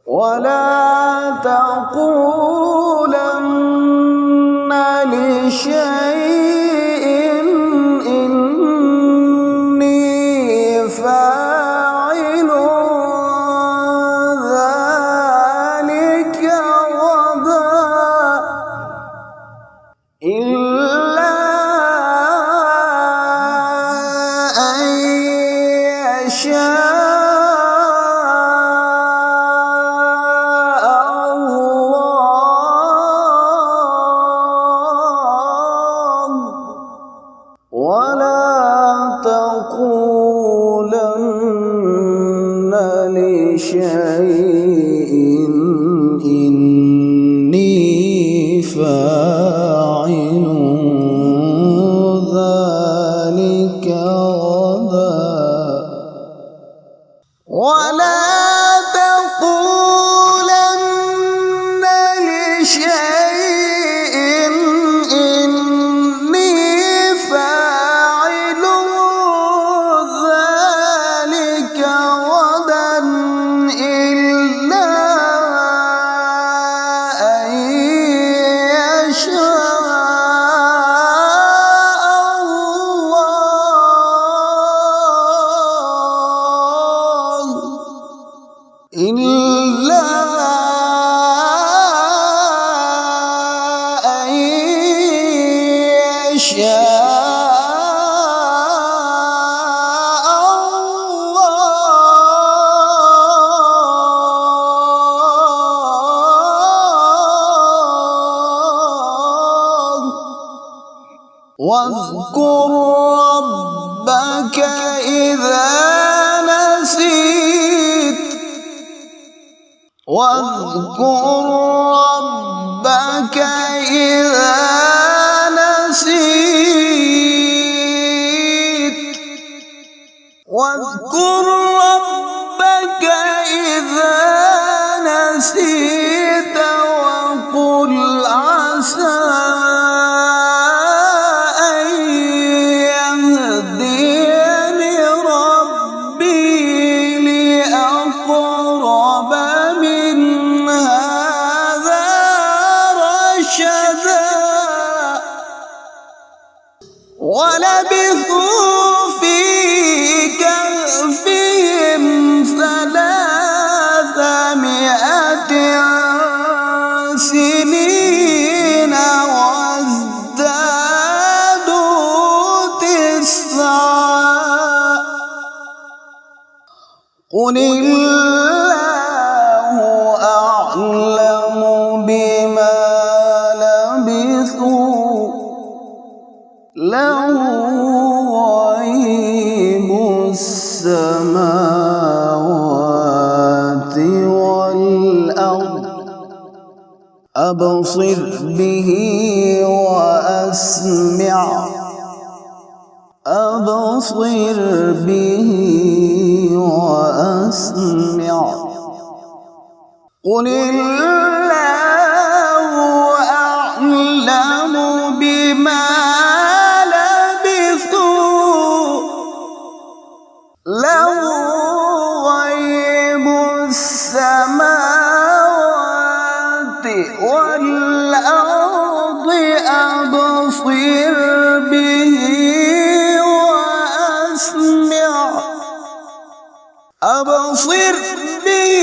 ولا تقولن لشيء إني فاعل ذلك غدا إلا أن يشاء ولا تقولن لشيء إني فاعل ذلك غدا ولا تقولن لشيء إلا أن يشاء الله واذكر ربك إذا نسيت واذكر ربك إذا نسيت واذكر ربك إذا نسيت وقل عسى أن يهديني ربي لأقرب ولبثوا في كهفهم 300 سنين وازدادوا 9 قل الله أعلم بما لبثوا له غيب السماوات والأرض أبصر به وأسمع أبصر به وأسمع قل الله أعلم بما له غيب السماوات والأرض أبصر به وأسمع أبصر به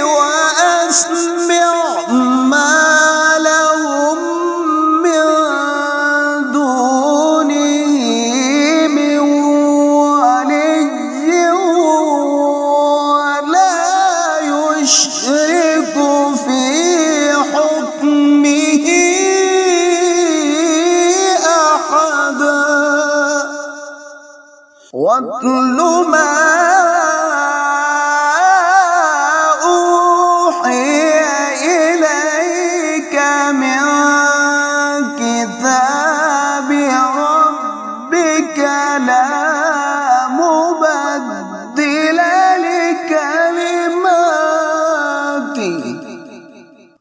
وأسمع ما لهم من دونه من يشرك في حكمه أحدا واتل ما أوحي إليك من كتاب ربك لا مبدل لكلماته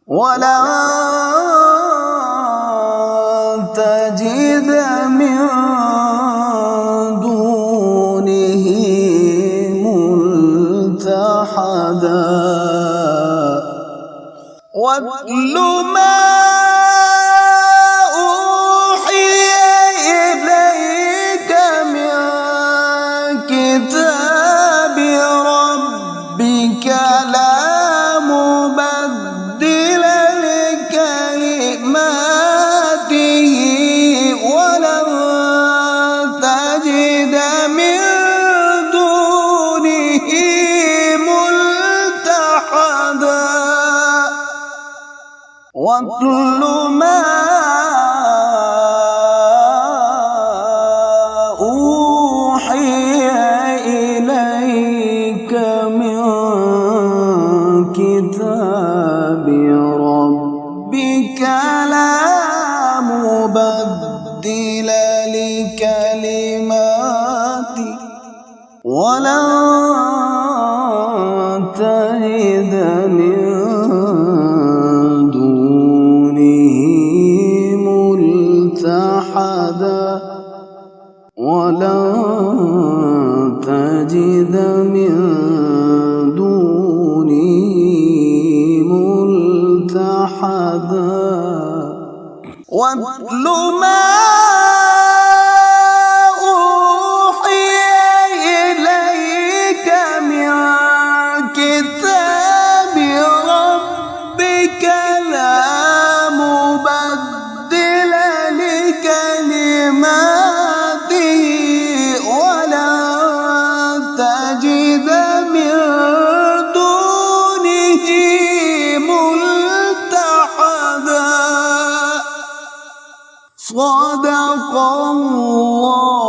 ولا تجد من دونه ملتحدا. واتل ما أوحي إليك من كتاب ربك لا مبدل لكلماته ولن تجد من دونه ملتحدا واتل ما أوحي إليك من كتاب ربك لا مبدل لكلماته ولن تجد من ولن تجد من دونه ملتحدا واتل ما أوحي إليك من كتاب ربك لا مبدل لكلماته تجد من دونه ملتحدا صدق الله